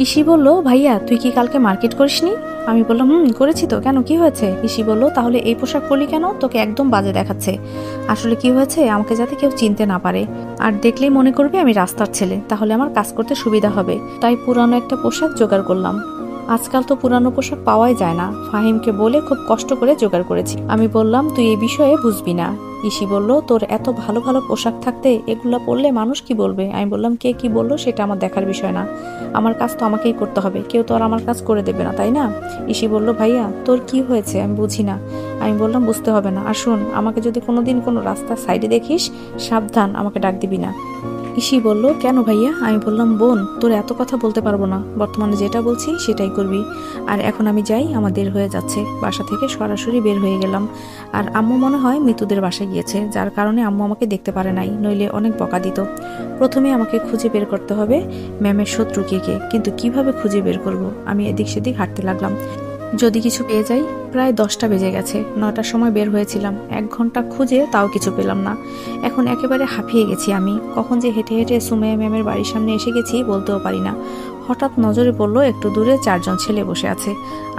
EC বলল, ভাইয়া তুই কি কালকে মার্কেট করিসনি? আমি বললাম, করেছি তো, কেন কি হয়েছে? ইসি বলল, তাহলে এই পোশাক পরলি কেন? তোকে একদম বাজে দেখাচ্ছে। আসলে কি হয়েছে, আমাকে যাতে কেউ চিনতে না পারে আর দেখলেই মনে করবে আমি রাস্তার ছেলে, তাহলে আমার কাজ করতে সুবিধা হবে, তাই পুরানো একটা পোশাক জোগাড় করলাম। আজকাল তো পুরানো পোশাক পাওয়াই যায় না, ফাহিমকে বলে খুব কষ্ট করে জোগাড় করেছি। আমি বললাম, তুই এই বিষয়ে বুঝবি না। ইসি বলল, তোর এত ভালো ভালো পোশাক থাকতে এগুলা পরলে মানুষ কি বলবে? আমি বললাম, কে কি বললো সেটা আমার দেখার বিষয় না, আমার কাজ তো আমাকেই করতে হবে, কেউ তো আর আমার কাজ করে দেবে না, তাই না? ইসি বলল, ভাইয়া তোর কি হয়েছে আমি বুঝি না। আমি বললাম, বুঝতে হবে না, আর শোন, আমাকে যদি কোনোদিন কোনো রাস্তার সাইডে দেখিস, সাবধান, আমাকে ডাক দিবি না। ইসি বলল, কেন ভাইয়া? আমি বললাম, বোন, তোর এত কথা বলতে পারবো না, বর্তমানে যেটা বলছি সেটাই করবি। আর এখন আমি যাই, আমার দেরি হয়ে যাচ্ছে। বাসা থেকে সরাসরি বের হয়ে গেলাম। আর আম্মু মনে হয় মৃতুদের বাসায় গিয়েছে, যার কারণে আম্মু আমাকে দেখতে পারে নাই, নইলে অনেক বকা দিত। প্রথমে আমাকে খুঁজে বের করতে হবে ম্যামের শত্রু কে কে, কিন্তু কিভাবে খুঁজে বের করব? আমি এদিক সেদিক হাঁটতে লাগলাম, যদি কিছু পেয়ে যাই। প্রায় 10টা বেজে গেছে, 9টার সময় বের হয়েছিলাম, 1 ঘন্টা খুঁজে তাও কিছু পেলাম না। এখন একেবারে হাঁপিয়ে গেছি আমি, কখন যে হেঁটে হেঁটে সুমাইয়া ম্যামের বাড়ির সামনে এসে গেছি বলতেও পারি না। হঠাৎ নজরে পড়লো একটু দূরে 4জন ছেলে বসে আছে।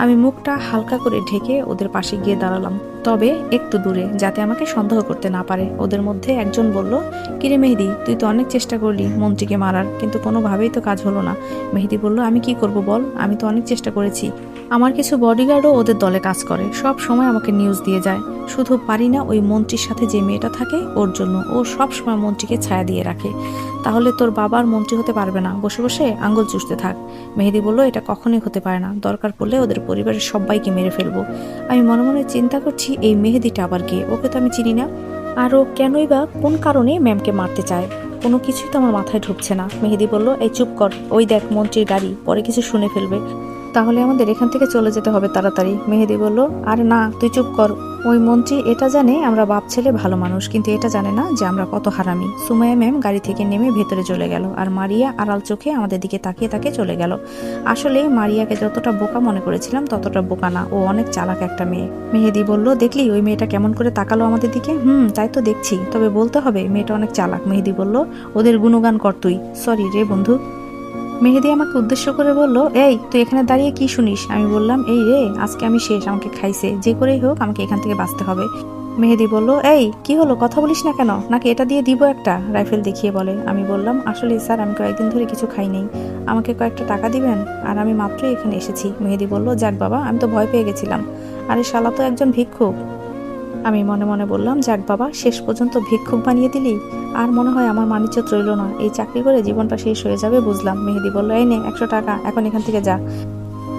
আমি মুখটা হালকা করে ঢেকে ওদের পাশে গিয়ে দাঁড়ালাম, তবে একটু দূরে, যাতে আমাকে সন্দেহ করতে না পারে। ওদের মধ্যে একজন বলল, কিরে মেহেদি, তুই তো অনেক চেষ্টা করলি মন্ত্রীকে মারার, কিন্তু কোনোভাবেই তো কাজ হলো না। মেহেদি বলল, আমি কি করব বল, আমি তো অনেক চেষ্টা করেছি। আমার কিছু বডিগার্ডও ওদের দলে কাজ করে, সব সময় আমাকে নিউজ দিয়ে যায়। শুধু পারি না ওই মন্ত্রীর সাথে যে মেয়েটা থাকে ওর জন্য, ও সব সময় মন্ত্রীকে ছায়া দিয়ে রাখে। তাহলে তোর বাবার মন্ত্রী হতে পারবে না, বসে বসে আঙ্গুল চুষতে থাক। মেহেদি বলল, এটা কখনোই হতে পারে না, দরকার পড়লে ওদের পরিবারের সবাইকে মেরে ফেলবো। আমি মনে মনে চিন্তা করছি, এই মেহেদিটা আবার কে? ওকে তো আমি চিনি না, আর ও কেনই বা কোন কারণে ম্যামকে মারতে চায়? কোনো কিছুই তো আমার মাথায় ঢুকছে না। মেহেদি বলল, এই চুপ কর, ওই দেখ মন্ত্রীর গাড়ি, পরে কিছু শুনে ফেলবে, তাহলে আমাদের এখান থেকে চলে যেতে হবে তাড়াতাড়ি। মেহেদি বলল, আরে না, তুই চুপ কর। ওই মন্ত্রী এটা জানে আমরা বাপ ছেলে ভালো মানুষ, কিন্তু এটা জানে না যে আমরা কত হারামি। সুমাইয়া ম্যাম গাড়ি থেকে নেমে ভেতরে চলে গেল, আর মারিয়া আড়াল চোখে আমাদের দিকে তাকিয়ে তাকিয়ে চলে গেল। আসলে মারিয়াকে যতটা বোকা মনে করেছিলাম ততটা বোকা না, ও অনেক চালাক একটা মেয়ে। মেহেদি বলল, দেখলি ওই মেয়েটা কেমন করে তাকালো আমাদের দিকে? তাই তো দেখছি, তবে বলতে হবে মেয়েটা অনেক চালাক। মেহেদি বলল, ওদের গুণগান কর তুই। সরি রে বন্ধু। মেহেদি আমাকে উদ্দেশ্য করে বলল, এই তুই এখানে দাঁড়িয়ে কি শুনিস? আমি বললাম, এই রে, আজকে আমি শেষ, আমাকে খাইছে, যে করেই হোক আমাকে এখান থেকে বাঁচতে হবে। মেহেদি বলল, এই কি হলো, কথা বলিস না কেন? নাকি এটা দিয়ে দিব একটা? রাইফেল দেখিয়ে বলে। আমি বললাম, আসলে স্যার আমি কয়েকদিন ধরে কিছু খাই নেই, আমাকে কয়েকটা টাকা দিবেন, আর আমি মাত্রই এখানে এসেছি। মেহেদি বলল, যাক বাবা, আমি তো ভয় পেয়ে গেছিলাম, আরে শালা তো একজন ভিক্ষুক। আমি মনে মনে বললাম, যাক বাবা, শেষ পর্যন্ত ভিক্ষুক বানিয়ে দিলি, আর মনে হয় আমার মানিজ্য রইল না, এই চাকরি করে জীবনটা শেষ হয়ে যাবে বুঝলাম। মেহেদি বলল, এই নে 100 টাকা, এখন এখান থেকে যা।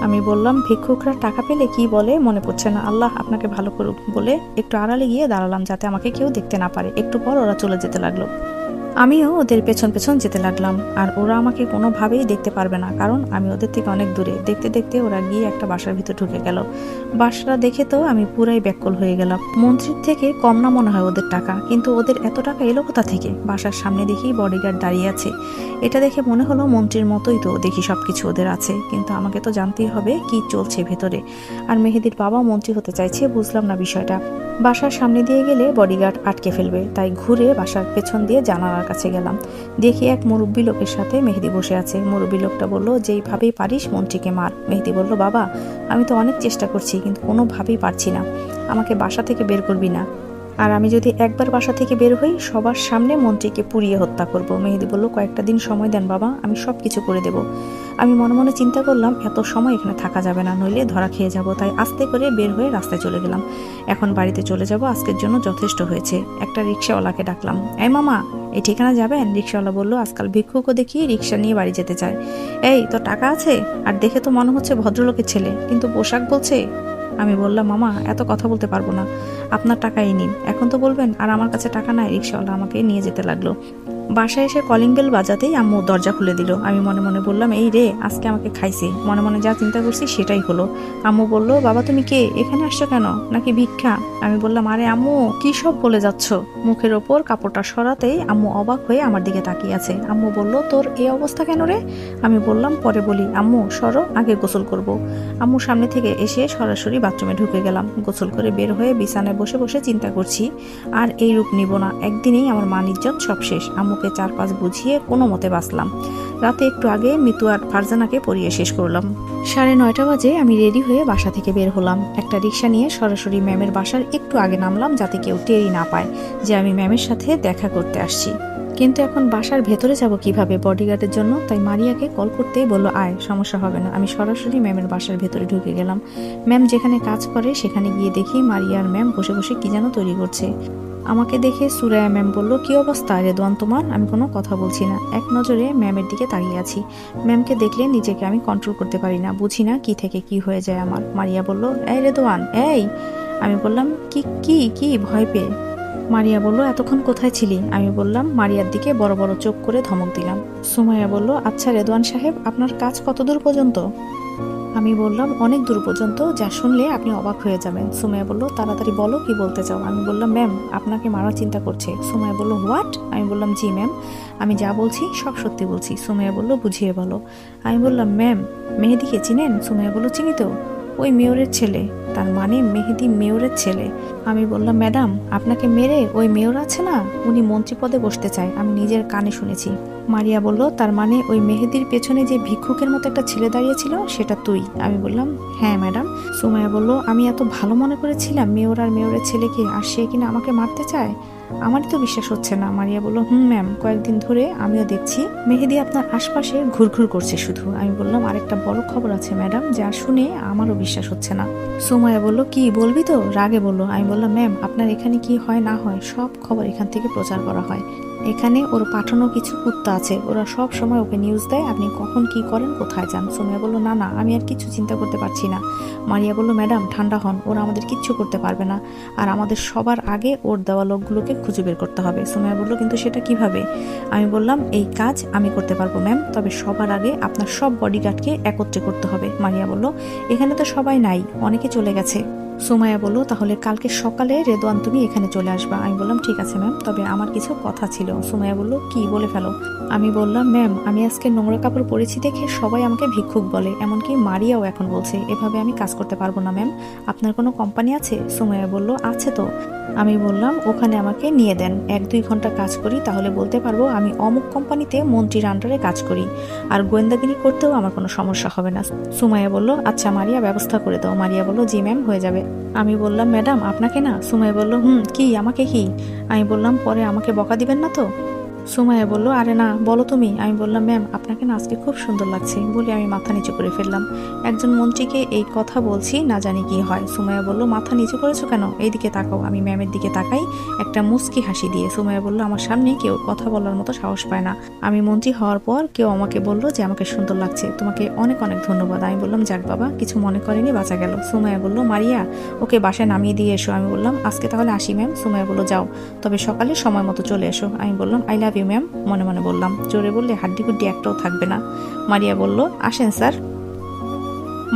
আমি বললাম, ভিক্ষুকরা টাকা পেলে কি বলে মনে পড়ছে না, আল্লাহ আপনাকে ভালো করুক, বলে একটু আড়ালে গিয়ে দাঁড়ালাম যাতে আমাকে কেউ দেখতে না পারে। একটু পর ওরা চলে যেতে লাগলো, আমিও ওদের পেছন পেছন যেতে লাগলাম। আর ওরা আমাকে কোনোভাবেই দেখতে পারবে না, কারণ আমি ওদের থেকে অনেক দূরে। দেখতে দেখতে ওরা গিয়ে একটা বাসার ভিতর ঢুকে গেল। বাসাটা দেখে তো আমি পুরাই ব্যাকুল হয়ে গেলাম। মন্ত্রীর থেকে কম না মনে হয় ওদের টাকা, কিন্তু ওদের এত টাকা এলো কোথা থেকে? বাসার সামনে দেখি বডিগার্ড দাঁড়িয়ে আছে, এটা দেখে মনে হলো মন্ত্রীর মতোই তো দেখি সবকিছু ওদের আছে, কিন্তু আমাকে তো জানতেই হবে কি চলছে ভেতরে। আর মেহেদির বাবা মন্ত্রী হতে চাইছে, বুঝলাম না বিষয়টা। বাসার সামনে দিয়ে গেলে বডিগার্ড আটকে ফেলবে, তাই ঘুরে বাসার পেছন দিয়ে জানালার কাছে গেলাম। দেখি এক মুরব্বী লোকের সাথে মেহেদি বসে আছে। মুরব্বী লোকটা বলল, যেইভাবেই পারিস মন্ত্রীকে মার। মেহেদি বলল, বাবা আমি তো অনেক চেষ্টা করছি, কিন্তু কোনোভাবেই পারছি না, আমাকে বাসা থেকে বের করবি না, আর আমি যদি একবার বাসা থেকে বের হই সবার সামনে মন্ত্রীকে পুড়িয়ে হত্যা করব। মেহেদি বলল, কয়েকটা দিন সময় দেন বাবা, আমি সব কিছু করে দেব। আমি মনে মনে চিন্তা করলাম, এত সময় এখানে থাকা যাবে না, নইলে ধরা খেয়ে যাব, তাই আস্তে করে বের হয়ে রাস্তায় চলে গেলাম। এখন বাড়িতে চলে যাব, আজকের জন্য যথেষ্ট হয়েছে। একটা রিক্সাওয়ালাকে ডাকলাম, এই মামা, এই ঠিকানা যাবেন? রিক্সাওয়ালা বলল, আজকাল ভিক্ষুকও দেখি রিক্সা নিয়ে বাড়ি যেতে চায়। এই তো টাকা আছে, আর দেখে তো মনে হচ্ছে ভদ্রলোকের ছেলে, কিন্তু পোশাক বলছে। আমি বললাম, মামা এত কথা বলতে পারবো না, আপনার টাকাই নিন, এখন তো বলবেন। আর আমার কাছে টাকা নাই। রিক্সাওয়ালা আমাকে নিয়ে যেতে লাগলো। বাসায় এসে কলিং বেল বাজাতেই আম্মু দরজা খুলে দিল। আমি মনে মনে বললাম, এই রে, আজকে আমাকে খাইছে। মনে মনে যা চিন্তা করছি সেটাই হলো। আম্মু বলল, বাবা তুমি কে, এখানে আসছো কেন, নাকি ভিক্ষা? আমি বললাম, আরে আম্মু কি সব বলে যাচ্ছ? মুখের ওপর কাপড়টা সরাতেই আম্মু অবাক হয়ে আমার দিকে তাকিয়ে আছে। আম্মু বলল, তোর এই অবস্থা কেন রে? আমি বললাম, পরে বলি। আম্মু সরো, আগে গোসল করব। আম্মু সামনে থেকে এসে সরাসরি বাথরুমে ঢুকে গেলাম। গোসল করে বের হয়ে বিছানায় বসে বসে চিন্তা করছি, আর এই রূপ নিব না, একদিনেই আমার মান ইজ্জত সব শেষ। আম্মু ওকে 4-5 বুঝিয়ে কোনো মতে বাঁচলাম। রাতে একটু আগে মিতু আর ফারজানাকে পড়িয়ে শেষ করলাম। 9:30 বাজে আমি রেডি হয়ে বাসা থেকে বের হলাম। একটা রিক্সা নিয়ে সরাসরি ম্যামের বাসার একটু আগে নামলাম, যাতে কেউ টেরই না পায় যে আমি ম্যামের সাথে দেখা করতে আসছি। কিন্তু এখন বাসার ভেতরে যাব কিভাবে বডিগার্ডের জন্য? তাই মারিয়াকে কল করতেই বললো আয়, সমস্যা হবে না। আমি সরাসরি ম্যামের বাসার ভেতরে ঢুকে গেলাম। ম্যাম যেখানে কাজ করে সেখানে গিয়ে দেখি মারিয়া আর ম্যাম বসে বসে কি যেন তৈরি করছে। আমাকে দেখে সুরায়া ম্যাম বলল, কি অবস্থা রেদওয়ান তোমার? আমি কোনো কথা বলছি না, এক নজরে ম্যামের দিকে তাকিয়ে আছি। ম্যামকে দেখলে নিজেকে আমি কন্ট্রোল করতে পারি না, বুঝি না কি থেকে কি হয়ে যায় আমার। মারিয়া বলল, এই রেদওয়ান এই। আমি বললাম, কি কি কি ভয় পেয়ে? মারিয়া বলল, এতক্ষণ কোথায় ছিলি? আমি বললাম, মারিয়ার দিকে বড় বড় চোখ করে ধমক দিলাম। সুমাইয়া বলল, আচ্ছা রেদওয়ান সাহেব, আপনার কাজ কত দূর পর্যন্ত? আমি বললাম, অনেক দূর পর্যন্ত, যা শুনলে আপনি অবাক হয়ে যাবেন। সুমাইয়া বলল, তাড়াতাড়ি বলো কি বলতে চাও। আমি বললাম, ম্যাম আপনাকে মারার চিন্তা করছে। সুমাইয়া বলল, হোয়াট? আমি বললাম, জি ম্যাম, আমি যা বলছি সব সত্যি বলছি। সুমাইয়া বলল, বুঝিয়ে বলো। আমি বললাম, ম্যাম মেহেদিকে চিনেন? সুমাইয়া বলল, চিনি তো, ওই মেয়রের ছেলে। তার মানে মেহেদি মেয়রের ছেলে? আমি বললাম, ম্যাডাম আপনাকে মেরে ওই মেয়র আছে না, উনি মন্ত্রী পদে বসতে চায়, আমি নিজের কানে শুনেছি। মারিয়া বলল, তার মানে ওই মেহেদির পেছনে যে ভিক্ষুকের মতো একটা ছেলে দাঁড়িয়েছিল সেটা তুই? আমি বললাম, হ্যাঁ ম্যাডাম। সুমাইয়া বলল, আমি এত ভালো মনে করেছিলাম মেয়র আর মেয়রের ছেলেকে, আর সে কিনা আমাকে মারতে চায়? আমারই তো বিশ্বাস হচ্ছে না। মারিয়া বলল, ম্যাম, কয়েকদিন ধরে আমিও দেখছি মেহেদি আপনার আশপাশে ঘুরঘুর করছে শুধু। আমি বললাম, আরেকটা বড় খবর আছে ম্যাডাম, যা শুনে আমারও বিশ্বাস হচ্ছে না। সুমাইয়া বলল, কি বলবি তো? রাগে বলল। আমি বললাম, ম্যাম আপনার এখানে কি হয় না হয় সব খবর এখান থেকে প্রচার করা হয়। এখানে ওর পাঠানো কিছু কুত্তা আছে, ওরা সব সময় ওকে নিউজ দেয় আপনি কখন কি করেন, কোথায় যান। সুমাইয়া বলল, না না, আমি আর কিছু চিন্তা করতে পারছি না। মারিয়া বলল, ম্যাডাম ঠান্ডা হন, ওরা আমাদের কিচ্ছু করতে পারবে না, আর আমাদের সবার আগে ওর দেওয়া লোকগুলোকে খুঁজে বের করতে হবে। সুমাইয়া বলল, কিন্তু সেটা কিভাবে? আমি বললাম, এই কাজ আমি করতে পারবো ম্যাম, তবে সবার আগে আপনার সব বডিগার্ডকে একত্রে করতে হবে। মারিয়া বলল, এখানে তো সবাই নাই, অনেকে চলে গেছে। সুমাইয়া বলল, তাহলে কালকে সকালে রেদওয়ান তুমি এখানে চলে আসবা। আমি বললাম, ঠিক আছে ম্যাম, তবে আমার কিছু কথা ছিল। সুমাইয়া বলল, কি বলে ফেলো। আমি বললাম, ম্যাম আমি আজকে নোংরা কাপড় পরেছি দেখে সবাই আমাকে ভিক্ষুক বলে, এমনকি মারিয়াও এখন বলছে। এভাবে আমি কাজ করতে পারবো না ম্যাম, আপনার কোনো কোম্পানি আছে? সুমাইয়া বলল, আছে তো। আমি বললাম, ওখানে আমাকে নিয়ে দেন, 1-2 ঘন্টা কাজ করি, তাহলে বলতে পারবো আমি অমুক কোম্পানিতে মন্ত্রীর আন্ডারে কাজ করি, আর গোয়েন্দাগিরি করতেও আমার কোনো সমস্যা হবে না। সুমাইয়া বলল, আচ্ছা মারিয়া, ব্যবস্থা করে দাও। মারিয়া বলল, জি ম্যাম, হয়ে যাবে। আমি বললাম, ম্যাডাম আপনাকে না। সুমাইয়া বলল, কি আমাকে কি? আমি বললাম, পরে আমাকে বকা দিবেন না তো? সুমাইয়া বলল, আরে না, বলো তুমি। আমি বললাম, ম্যাম আপনাকে না আজকে খুব সুন্দর লাগছে, বলে আমি মাথা নিচু করে ফেললাম। একজন মন্ত্রীকে এই কথা বলছি, না জানি কি হয়। সুমাইয়া বলল, মাথা নিচু করেছো কেন? এইদিকে তাকাও। আমি ম্যামের দিকে তাকাই, একটা মুচকি হাসি দিয়ে। সুমাইয়া বলল, আমার সামনে কেউ কথা বলার মতো সাহস পায় না। আমি মন্ত্রী হওয়ার পর কেউ আমাকে বলল যে আমাকে সুন্দর লাগছে, তোমাকে অনেক অনেক ধন্যবাদ। আমি বললাম, যাক বাবা, কিছু মনে করেনি, বাঁচা গেল। সুমাইয়া বলল, মারিয়া ওকে বাসায় নামিয়ে দিয়ে এসো। আমি বললাম, আজকে তাহলে আসি ম্যাম। সুমাইয়া বলল, যাও, তবে সকালে সময় মতো চলে এসো। আমি বললাম, আই লাভ ইউ ম্যাম, মনে মনে বললাম, জোরে বললে হাড্ডি গুড্ডি একটাও থাকবে না। মারিয়া বলল, আসেন স্যার।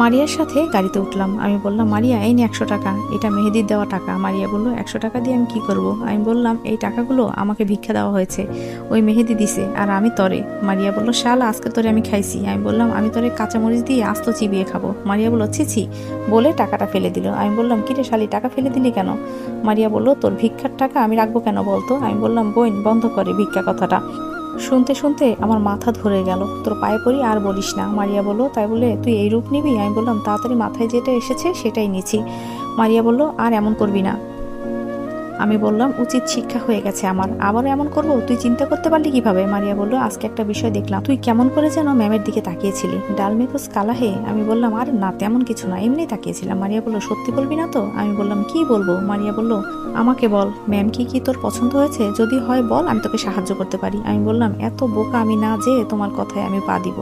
মারিয়ার সাথে গাড়িতে উঠলাম। আমি বললাম, মারিয়া এই নিয়ে 100 টাকা, এটা মেহেদির দেওয়া টাকা। মারিয়া বলল, 100 টাকা দিয়ে আমি কি করব? আমি বললাম, এই টাকাগুলো আমাকে ভিক্ষা দেওয়া হয়েছে, ওই মেহেদি দিছে, আর আমি তরে। মারিয়া বলল, শালা আজকে তোরে আমি খাইছি। আমি বললাম, আমি তোরে কাঁচামরিচ দিয়ে আস্ত চিবিয়ে খাবো। মারিয়া বলল, ছি, বলে টাকাটা ফেলে দিল। আমি বললাম, কিরে শালি, টাকা ফেলে দিলি কেন? মারিয়া বলল, তোর ভিক্ষার টাকা আমি রাখবো কেন বলতো? আমি বললাম, বোন বন্ধ করে ভিক্ষা কথাটা। শুনতে শুনতে আমার মাথা ধরে গেল, তোর পায়ে পড়ি আর বলিস না। মারিয়া বলল, তাই বলে তুই এই রূপ নিবি? আমি বললাম, তাড়াতাড়ি মাথায় যেটা এসেছে সেটাই নিছি। মারিয়া বলল, আর এমন করবি না। আমি বললাম, উচিত শিক্ষা হয়ে গেছে আমার, আবারও এমন করব? তুই চিন্তা করতে পারলি কিভাবে? মারিয়া বলল, আজকে একটা বিষয় দেখলাম, তুই কেমন করে যেন ম্যামের দিকে তাকিয়েছিলি, ডাল মেকুস কালা হে। আমি বললাম, আর না, তেমন কিছু না, এমনি তাকিয়েছিলাম। মারিয়া বলল, সত্যি বলবি না তো? আমি বললাম, কি বলবো? মারিয়া বলল, আমাকে বল, ম্যাম কি তোর পছন্দ হয়েছে? যদি হয় বল, আমি তোকে সাহায্য করতে পারি। আমি বললাম, এত বোকা আমি না যে তোমার কথায় আমি পা দিব।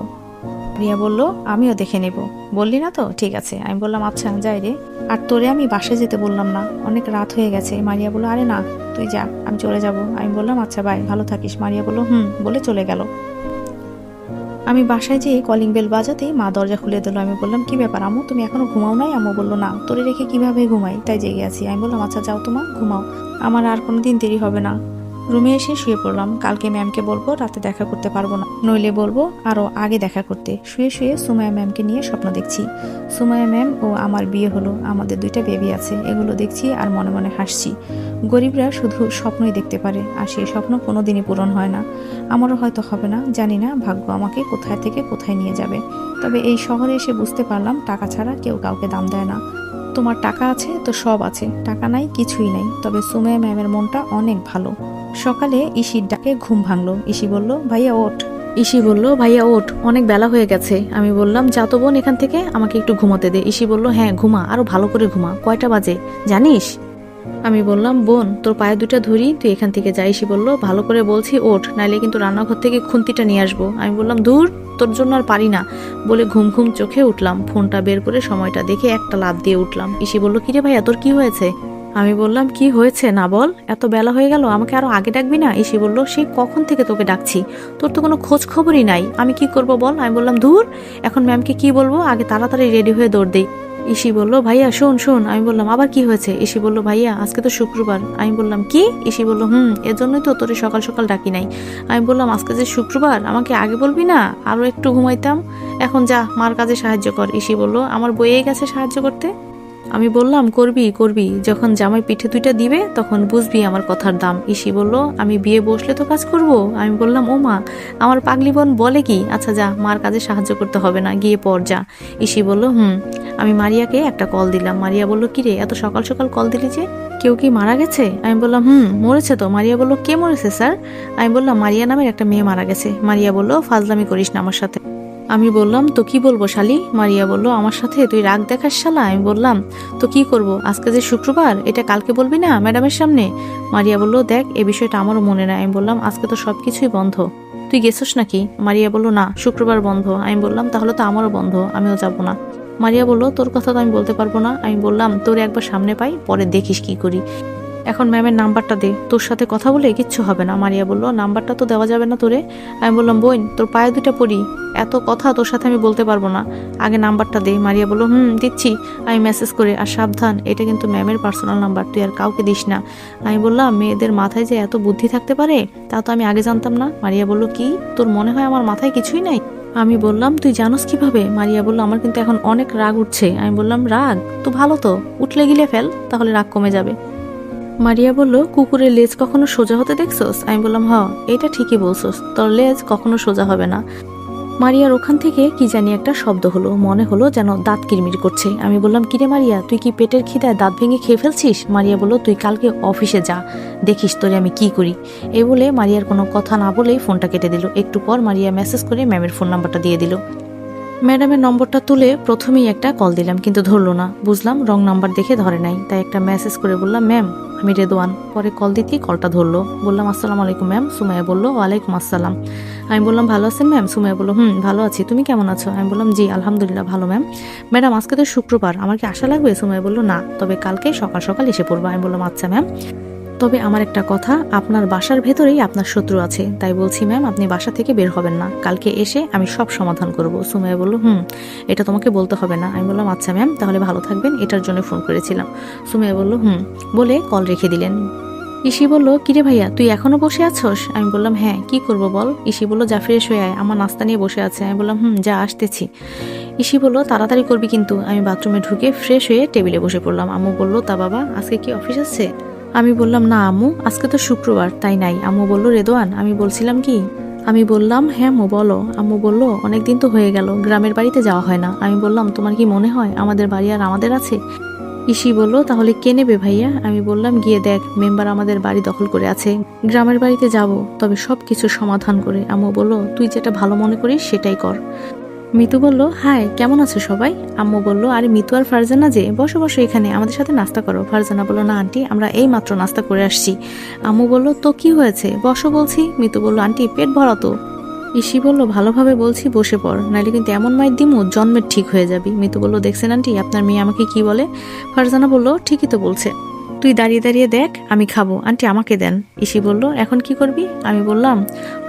রিয়া বলল, আমিও দেখে নেব। বললি না তো, ঠিক আছে। আমি বললাম, আচ্ছা যাই রে, আর তোরে আমি বাসায় যেতে বললাম না, অনেক রাত হয়ে গেছে। মারিয়া বলল, আরে না, তুই যা, আমি চলে যাব। আমি বললাম, আচ্ছা বাই, ভালো থাকিস। মারিয়া বলল, বলে চলে গেল। আমি বাসায় যেয়ে কলিং বেল বাজাতেই মা দরজা খুলে দিল। আমি বললাম, কি ব্যাপার আম্মু, তুমি এখনো ঘুমাও নাই? আম্মু বলল, না, তোরে রেখে কিভাবে ঘুমাই, তাই জেগে আছি। আমি বললাম, আচ্ছা যাও তো মা, ঘুমাও, আমার আর কোনোদিন দেরি হবে না। রুমে এসে শুয়ে পড়লাম। কালকে ম্যামকে বলবো রাতে দেখা করতে পারবো না, নইলে বলবো আরো আগে দেখা করতে। শুয়ে শুয়ে সুমাইয়া ম্যামকে নিয়ে স্বপ্ন দেখছি। সুমাইয়া ম্যাম ও আমার বিয়ে হলো, আমাদের 2টা বেবি আছে, এগুলো দেখছি আর মনে মনে হাসছি। গরিবরা শুধু স্বপ্নই দেখতে পারে, আর সেই স্বপ্ন কোনোদিনই পূরণ হয় না। আমারও হয়তো হবে না, জানি না ভাগ্য আমাকে কোথায় থেকে কোথায় নিয়ে যাবে। তবে এই শহরে এসে বুঝতে পারলাম টাকা ছাড়া কেউ কাউকে দাম দেয় না। তোমার টাকা আছে তো সব আছে, টাকা নাই কিছুই নাই। তবে সুমাইয়া ম্যামের মনটা অনেক ভালো। সকালে ইসির ডাকে ঘুম ভাঙলো। ইসি বলল, ভাইয়া ওঠ। ইসি বলল, ভাইয়া ওঠ, অনেক বেলা হয়ে গেছে। আমি বললাম, যা তো বোন এখান থেকে, আমাকে একটু ঘুমোতে দে। ইসি বলল, হ্যাঁ ঘুমা, আরো ভালো করে ঘুমা। কয়টা বাজে জানিস? আমি বললাম, বোন তোর পায়ে 2টা ধরি, তুই এখান থেকে যা। ইসি বলল, ভালো করে বলছি ওঠ, নাইলে কিন্তু রান্নাঘর থেকে খুন্তিটা নিয়ে আসবো। আমি বললাম, দূর, তোর জন্য আর পারি না বলে ঘুম ঘুম চোখে উঠলাম। ফোনটা বের করে সময়টা দেখে একটা লাফ দিয়ে উঠলাম। ইসি বলল, কিরে ভাইয়া তোর কি হয়েছে? আমি বললাম, কি হয়েছে না বল, এত বেলা হয়ে গেল, আমাকে আরো আগে ডাকবি না? ইসি বলল, সেই কখন থেকে তোকে ডাকছি, তোর তো কোনো খোঁজ খবরই নাই, আমি কি করব বল? আমি বললাম, ধুর, এখন ম্যামকে কি বলবো, আগে তাড়াতাড়ি রেডি হয়ে দৌড় দেই। ইসি বলল, ভাইয়া শোন শোন। আমি বললাম, আবার কি হয়েছে? ইসি বলল, ভাইয়া আজকে তো শুক্রবার। আমি বললাম, কি? ইসি বলল, এর জন্যই তো তোরে সকাল সকাল ডাকি নাই। আমি বললাম, আজকে যে শুক্রবার, আমাকে আগে বলবি না, আরো একটু ঘুমাইতাম। এখন যা মার কাজে সাহায্য কর। ইসি বলল, আমার বইয়ে গেছে সাহায্য করতে। আমি বললাম, করবি করবি, যখন জামাই পিঠে 2টা দিবে তখন বুঝবি আমার কথার দাম। ইসি বলল, আমি বিয়ে বসলে তো কাজ করব। আমি বললাম, ও মা, আমার পাগলি বোন বলে কি? আচ্ছা যা, মার কাজে সাহায্য করতে হবে না, গিয়ে পড় যা। ইসি বলল, আমি মারিয়াকে একটা কল দিলাম। মারিয়া বলল, কিরে এত সকাল সকাল কল দিলি যে, কেউ কি মারা গেছে? আমি বললাম, মরেছে তো। মারিয়া বলল, কে মরেছে স্যার? আমি বললাম, মারিয়া নামের একটা মেয়ে মারা গেছে। মারিয়া বলল, ফাজলামি করিস না আমার সাথে। আমি বললাম, তো কি বলবো শালি? মারিয়া বলল, আমার সাথে তুই রাগ দেখাস শালা। আমি বললাম, তো কি করব, আজকে যে শুক্রবার, এটা কালকে বলবি না ম্যাডামের সামনে? মারিয়া বলল, দেখ এই বিষয়টা আমারও মনে নাই। আমি বললাম, আজকে তো সবকিছুই বন্ধ, তুই গেছিস নাকি? মারিয়া বলল, না শুক্রবার বন্ধ। আমি বললাম, তাহলে তো আমারও বন্ধ, আমিও যাব না। মারিয়া বলল, তোর কথা তো আমি বলতে পারবো না। আমি বললাম, তোর একবার সামনে পাই, পরে দেখিস কি করি। এখন ম্যামের নাম্বারটা দে, তোর সাথে কথা বলে কিচ্ছু হবে না। মারিয়া বলল, নাম্বারটা তো দেওয়া যাবে না তোরে। আমি বললাম, বোন তোর পায়ে 2টা পড়ি, এত কথা তোর সাথে আমি বলতে পারবো না, আগে নাম্বারটা দে। মারিয়া বলল, দিচ্ছি, আমি মেসেজ করে। আর সাবধান, এটা কিন্তু ম্যামের পার্সোনাল নাম্বার, তুই আর কাউকে দিস না। আমি বললাম, মেয়েদের মাথায় যে এত বুদ্ধি থাকতে পারে, তা তো আমি আগে জানতাম না। মারিয়া বলল, কি তোর মনে হয় আমার মাথায় কিছুই নাই? আমি বললাম, তুই জানোস কিভাবে? মারিয়া বলল, আমার কিন্তু এখন অনেক রাগ উঠছে। আমি বললাম, রাগ তো ভালো, তো উঠলে গিলে ফেল, তাহলে রাগ কমে যাবে। মারিয়া বলল, কুকুরের লেজ কখনো সোজা হতে দেখছোস? আমি বললাম, এটা ঠিকই বলছোস, তোর লেজ কখনো সোজা হবে না। মারিয়ার ওখান থেকে কি জানি একটা শব্দ হলো, মনে হলো যেন দাঁত কিরমির করছে। আমি বললাম, কিরে মারিয়া, তুই কি পেটের খিদায় দাঁত ভেঙে খেয়ে ফেলছিস? মারিয়া বলল, তুই কালকে অফিসে যা, দেখিস তোরে আমি কি করি। এই বলে মারিয়ার কোনো কথা না বলেই ফোনটা কেটে দিল। একটু পর মারিয়া মেসেজ করে ম্যামের ফোন নাম্বারটা দিয়ে দিল। ম্যাডামের নম্বরটা তুলে প্রথমেই একটা কল দিলাম, কিন্তু ধরলো না। বুঝলাম রং নাম্বার দেখে ধরে নাই, তাই একটা মেসেজ করে বললাম, ম্যাম আমি রেদওয়ান। পরে কল দিতেই কলটা ধরলো। বললাম, আসসালামু আলাইকুম ম্যাম। সুমাইয়া বলল, ওয়ালাইকুম আসসালাম। আমি বললাম, ভালো আছেন ম্যাম? সুমাইয়া বলল, ভালো আছি, তুমি কেমন আছো? আমি বললাম, জি আলহামদুলিল্লাহ ভালো ম্যাম। ম্যাডাম আজকে তো শুক্রবার, আমার কি আসা লাগবে? সুমাইয়া বলল, না, তবে কালকে সকাল সকাল এসে পড়বো। আমি বললাম, আচ্ছা ম্যাম, তবে আমার একটা কথা, আপনার বাসার ভেতরেই আপনার শত্রু আছে, তাই বলছি ম্যাম আপনি বাসা থেকে বের হবেন না, কালকে এসে আমি সব সমাধান করব। সুমাইয়া বলল, এটা তোমাকে বলতে হবে না। আমি বললাম, আচ্ছা ম্যাম, তাহলে ভালো থাকবেন, এটার জন্য ফোন করেছিলাম। সুমাইয়া বলল, বলে কল রেখে দিলেন। ইসি বলল, কিরে ভাইয়া তুই এখনো বসে আছোস? আমি বললাম, হ্যাঁ কি করব বল। ইসি বলল, যা ফ্রেশ হয়ে আয়, আমার নাস্তা নিয়ে বসে আছে। আমি বললাম, যা আসতেছি। ইসি বলল, তাড়াতাড়ি করবি কিন্তু। আমি বাথরুমে ঢুকে ফ্রেশ হয়ে টেবিলে বসে পড়লাম। আম্মু বলল, তা বাবা আজকে কি অফিস আছে? আমি বললাম, না আম্মু, আজকে তো শুক্রবার, তাই নাই। আম্মু বলল, রেদওয়ান আমি বলছিলাম কি? আমি বললাম, হ্যাঁ আম্মু বলো। আম্মু বলল, অনেকদিন তো হয়ে গেল, গ্রামের বাড়িতে যাওয়া হয় না। আমি বললাম, তোমার কি মনে হয় আমাদের বাড়ি আর আমাদের আছে? ইসি বলল, তাহলে কে নেবে ভাইয়া? আমি বললাম, গিয়ে দেখ, মেম্বার আমাদের বাড়ি দখল করে আছে, গ্রামের বাড়িতে যাব, তবে সব কিছু সমাধান করে। আম্মু বলল, তুই যেটা ভালো মনে করিস সেটাই কর। মিতু বলল, হাই কেমন আছো সবাই? আম্মু বলল, আরে মিতু আর ফারজানা যে, বসো বসো এখানে, আমাদের সাথে নাস্তা করো। ফারজানা বলল, না আন্টি, আমরা এই মাত্র নাস্তা করে আসছি। আম্মু বলল, তো কি হয়েছে, বসো বলছি। মিতু বলল, আন্টি পেট ভরা তো। ইসি বলল, ভালোভাবে বলছি, বসে পড়, নাইলে কিন্তু এমন মাইর দিমু জন্মের ঠিক হয়ে যাবি। মিতু বলল, দেখছেন আন্টি আপনার মেয়ে আমাকে কি বলে? ফারজানা বলল, ঠিকই তো বলছে। তুই দাঁড়িয়ে দাঁড়িয়ে দেখ, আমি খাবো, আন্টি আমাকে দেন। ইসি বলল, এখন কি করবি? আমি বললাম,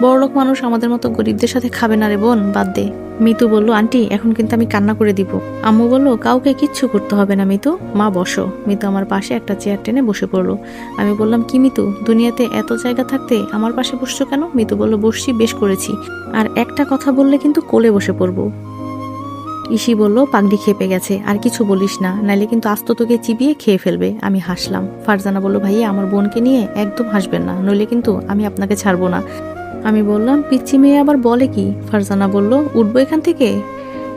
বড়লোক মানুষ আমাদের মতো গরিবদের সাথে খাবে না রে বোন, বাদ দে। মিতু বলল, আন্টি এখন কিন্তু আমি কান্না করে দিব। আম্মু বলল, কাউকে কিচ্ছু করতে হবে না মিতু, মা বসো। মিতু আমার পাশে একটা চেয়ার টেনে বসে পড়লো। আমি বললাম, কি মিতু, দুনিয়াতে এত জায়গা থাকতে আমার পাশে বসছো কেন? মিতু বলল, বসছি, বেশ করেছি, আর একটা কথা বললে কিন্তু কোলে বসে পড়বো। ইসি বলল, পাগড়ি খেপে গেছে, আর কিছু বলিস না, নাইলে কিন্তু আস্ত তোকে চিবিয়ে খেয়ে ফেলবে। আমি হাসলাম। ফারজানা বলল, ভাইয়া আমার বোনকে নিয়ে একদম হাসবেন না, নইলে কিন্তু আমি আপনাকে ছাড়বো না। আমি বললাম, পিচ্চি মেয়ে আবার বলে কি? ফারজানা বলল, উঠবো এখান থেকে?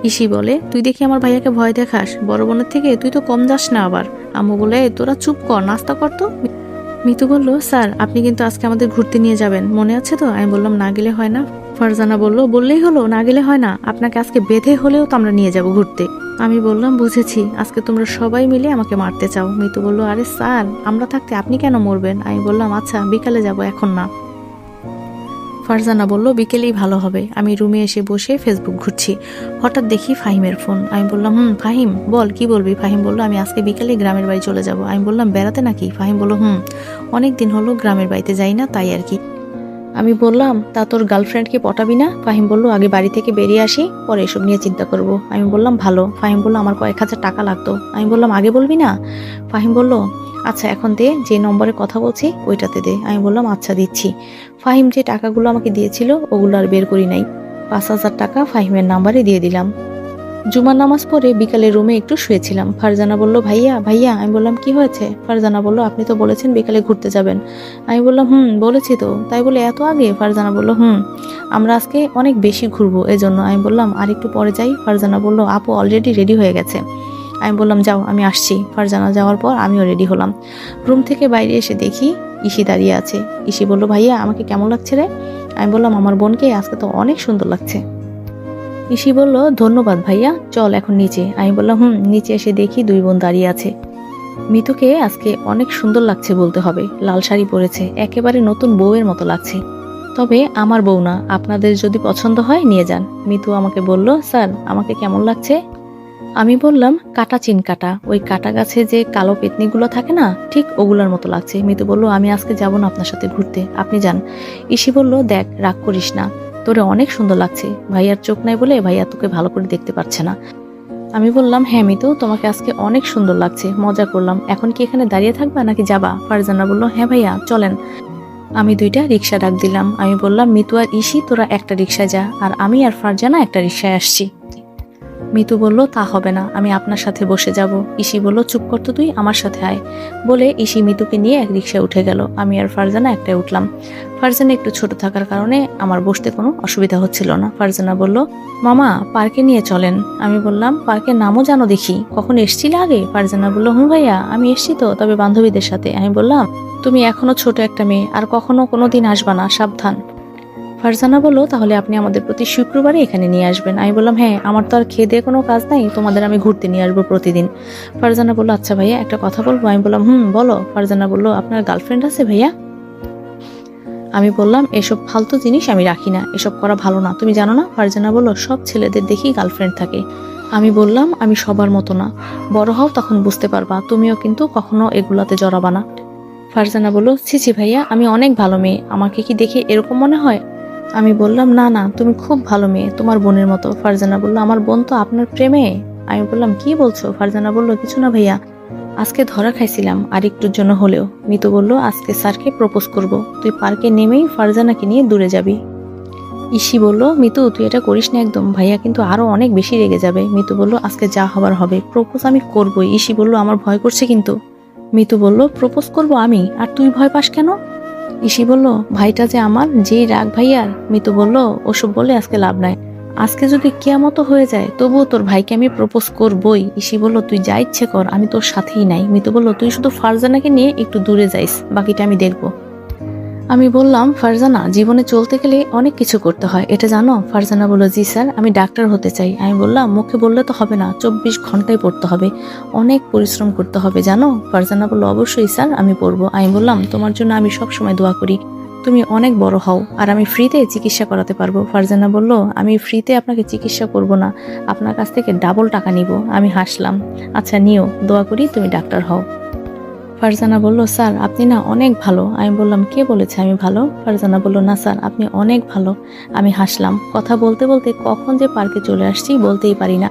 ইসি বলে, তুই দেখি আমার ভাইয়াকে ভয় দেখাস, বড় বোনের থেকে তুই তো কম যাস না আবার। আম্মু বলে, তোরা চুপ কর, নাস্তা কর তো। মিতু বলল, স্যার আপনি কিন্তু আজকে আমাদের ঘুরতে নিয়ে যাবেন, মনে আছে তো? আমি বললাম, না গেলে হয় না। ফারজানা বলল, বললেই হলো, না গেলে হয় না? আপনাকে আজকে বেঁধে হলেও তো আমরা নিয়ে যাব ঘুরতে। আমি বললাম, বুঝেছি, আজকে তোমরা সবাই মিলে আমাকে মারতে চাও। মিতু বলল, আরে স্যার আমরা থাকতে আপনি কেন মরবেন? আমি বললাম, আচ্ছা বিকালে যাব, এখন না। ফারজানা বলল, বিকেলেই ভালো হবে। আমি রুমে এসে বসে ফেসবুক ঘুরছি, হঠাৎ দেখি ফাহিমের ফোন। আমি বললাম, ফাহিম বল, কি বলবি? ফাহিম বলল, আমি আজকে বিকেলে গ্রামের বাড়ি চলে যাব। আমি বললাম, বেড়াতে নাকি? ফাহিম বলল, অনেক দিন হলো গ্রামের বাড়িতে যাই না, তাই আর কি। আমি বললাম, তা তোর গার্লফ্রেন্ডকে পটাবি না? ফাহিম বলল, আগে বাড়ি থেকে বেরিয়ে আসি, পরে এসব নিয়ে চিন্তা করব। আমি বললাম, ভালো। ফাহিম বলল, আমার কয়েক হাজার টাকা লাগতো। আমি বললাম, আগে বলবি না? ফাহিম বলল, আচ্ছা এখন দে, যে নম্বরে কথা বলছি ওইটাতে দে। আমি বললাম, আচ্ছা দিচ্ছি। ফাহিম যে টাকাগুলো আমাকে দিয়েছিল ওগুলো আর বের করি নাই, 5,000 টাকা ফাহিমের নাম্বারে দিয়ে দিলাম। জুমার নামাজ পড়ে বিকালে রুমে একটু শুয়েছিলাম। ফারজানা বলল, ভাইয়া ভাইয়া। আমি বললাম, কি হয়েছে? ফারজানা বলল, আপনি তো বলেছেন বিকালে ঘুরতে যাবেন। আমি বললাম, বলেছি তো, তাই বলে এত আগে? ফারজানা বলল, আমরা আজকে অনেক বেশি ঘুরবো এজন্য। আমি বললাম, আর একটু পরে যাই। ফারজানা বলল, আপু অলরেডি রেডি হয়ে গেছে। আমি বললাম, যাও আমি আসছি। ফারজানা যাওয়ার পর আমিও রেডি হলাম। রুম থেকে বাইরে এসে দেখি ইসি দাঁড়িয়ে আছে। ইসি বলল, ভাইয়া আমাকে কেমন লাগছে রে? আমি বললাম, আমার বোনকে আজকে তো অনেক সুন্দর লাগছে। ইসি বলল, ধন্যবাদ ভাইয়া, চল এখন নিচে। আমি বললাম, নিচে এসে দেখি দুই বোন দাঁড়িয়ে আছে। মিতুকে আজকে অনেক সুন্দর লাগছে বলতে হবে, লাল শাড়ি পরেছে, একেবারে নতুন বউয়ের মতো লাগছে। তবে আমার বউ না, আপনাদের যদি পছন্দ হয় নিয়ে যান। মিতু আমাকে বলল, স্যার আমাকে কেমন লাগছে? আমি বললাম, কাটা চিন কাটা, ওই কাটা গাছে যে কালো পেতনিগুলো থাকে না, ঠিক ওগুলোর মতো লাগছে। মিতু বলল, আমি আজকে যাব না আপনার সাথে ঘুরতে, আপনি যান। ইসি বলল, দেখ রাগ করিস না, তোরে অনেক সুন্দর লাগছে, ভাইয়ার চোখ নাই বলে ভাইয়া তোকে ভালো করে দেখতে পারছে না। আমি বললাম, হ্যাঁ মিতু, তোমাকে আজকে অনেক সুন্দর লাগছে, মজা করলাম, এখন কি এখানে দাঁড়িয়ে থাকবা নাকি যাবা? ফারজানা বলল, হ্যাঁ ভাইয়া চলেন। আমি দুইটা রিক্সা ডাক দিলাম। আমি বললাম, মিতু আর ইসি তোরা একটা রিক্সায় যা, আর আমি আর ফারজানা একটা রিক্সায় আসছি। মিতু বলল, তা হবে না, আমি আপনার সাথে বসে যাব। ইসি বলল, চুপ কর তো তুই, আমার সাথে আয়। বলে ইসি মিতুকে নিয়ে এক রিক্সায় উঠে গেল। আমি আর ফারজানা একটাই উঠলাম। ফারজানা একটু ছোট থাকার কারণে আমার বসতে কোনো অসুবিধা হচ্ছিল না। ফারজানা বলল, মামা পার্কে নিয়ে চলেন। আমি বললাম, পার্কের নামও জানো দেখি, কখন এসছিলে আগে? ফারজানা বলল, ভাইয়া আমি এসছি তো, তবে বান্ধবীদের সাথে। আমি বললাম, তুমি এখনো ছোট একটা মেয়ে, আর কখনো কোনোদিন আসবা না, সাবধান। ফারজানা বলল, তাহলে আপনি আমাদের প্রতি শুক্রবারে এখানে নিয়ে আসবেন। আমি বললাম, হ্যাঁ, আমার তো আর খেয়ে দিয়ে কোনো কাজ নাই, তোমাদের আমি ঘুরতে নিয়ে আসবো প্রতিদিন। ফারজানা বলল, আচ্ছা ভাইয়া একটা কথা বলবো। আমি বললাম, বলো। ফারজানা বলল, আপনার গার্লফ্রেন্ড আছে ভাইয়া? আমি বললাম, এসব ফালতু জিনিস আমি রাখি না, এসব করা ভালো না, তুমি জানো না? ফারজানা বলল, সব ছেলেদের দেখি গার্লফ্রেন্ড থাকে। আমি বললাম, আমি সবার মতো না, বড় হও তখন বুঝতে পারবা, তুমিও কিন্তু কখনো এগুলাতে জড়াবা না। ফারজানা বলল, ছি ভাইয়া, আমি অনেক ভালো মেয়ে, আমাকে কি দেখে এরকম মনে হয়? আমি বললাম, না না, তুমি খুব ভালো মেয়ে, তোমার বোনের মতো। ফারজানা বলল, আমার বোন তো আপনার প্রেমে। আমি বললাম, কি বলছো? ফারজানা বলল, কিছু না ভাইয়া, আজকে ধরা খাইছিলাম আর একটুর জন্য হলেও। মিতু বলল, আজকে স্যারকে প্রপোজ করব, তুই পার্কে নেমেই ফারজানাকে নিয়ে দূরে যাবি। ইসি বলল, মিতু তুই এটা করিস না একদম, ভাইয়া কিন্তু আরো অনেক বেশি রেগে যাবে। মিতু বলল, আজকে যা হবার হবে, প্রপোজ আমি করবই। ইসি বলল, আমার ভয় করছে কিন্তু। মিতু বলল, প্রপোজ করব আমি, আর তুই ভয় পাস কেন? ইসি বলল, ভাইটা যে আমার, যেই রাগ ভাইয়ার। মিতু বলল, ওসব বলে আজকে লাভ নাই, আজকে যদি কিয়ামত হয়ে যায় তবুও তোর ভাইকে আমি প্রপোজ করবই। ইসি বলল, তুই যা ইচ্ছে কর, আমি তোর সাথেই নাই। মিতু বলল, তুই শুধু ফারজানাকে নিয়ে একটু দূরে যাইস, বাকিটা আমি দেখবো। আমি বললাম, ফারজানা, জীবনে চলতে গেলে অনেক কিছু করতে হয়, এটা জানো? ফারজানা বলল, জি স্যার, আমি ডাক্তার হতে চাই। আমি বললাম, মুখে বললে তো হবে না, 24 ঘন্টায় পড়তে হবে, অনেক পরিশ্রম করতে হবে, জানো? ফারজানা বলল, অবশ্যই স্যার, আমি পড়বো। আমি বললাম, তোমার জন্য আমি সব সময় দোয়া করি, তুমি অনেক বড় হও, আর আমি ফ্রিতে চিকিৎসা করাতে পারবো। ফারজানা বলল, আমি ফ্রিতে আপনাকে চিকিৎসা করব না, আপনার কাছ থেকে ডাবল টাকা নিব। আমি হাসলাম, আচ্ছা নিও, দোয়া করি তুমি ডাক্তার হও। ফারজানা বলল, স্যার আপনি না অনেক ভালো। আমি বললাম, কে বলেছে আমি ভালো? ফারজানা বলল, না স্যার আপনি অনেক ভালো। আমি হাসলাম। কথা বলতে বলতে কখন যে পার্কে চলে আসছি বলতেই পারি না।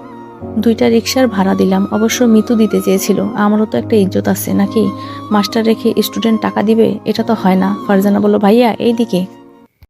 2টা রিকশার ভাড়া দিলাম। অবশ্য মিতু দিতে চেয়েছিল। আমারও তো একটা ইজ্জত আছে নাকি? মাস্টার রেখে স্টুডেন্ট টাকা দিবে? এটা তো হয় না। ফারজানা বলল, ভাইয়া এইদিকে।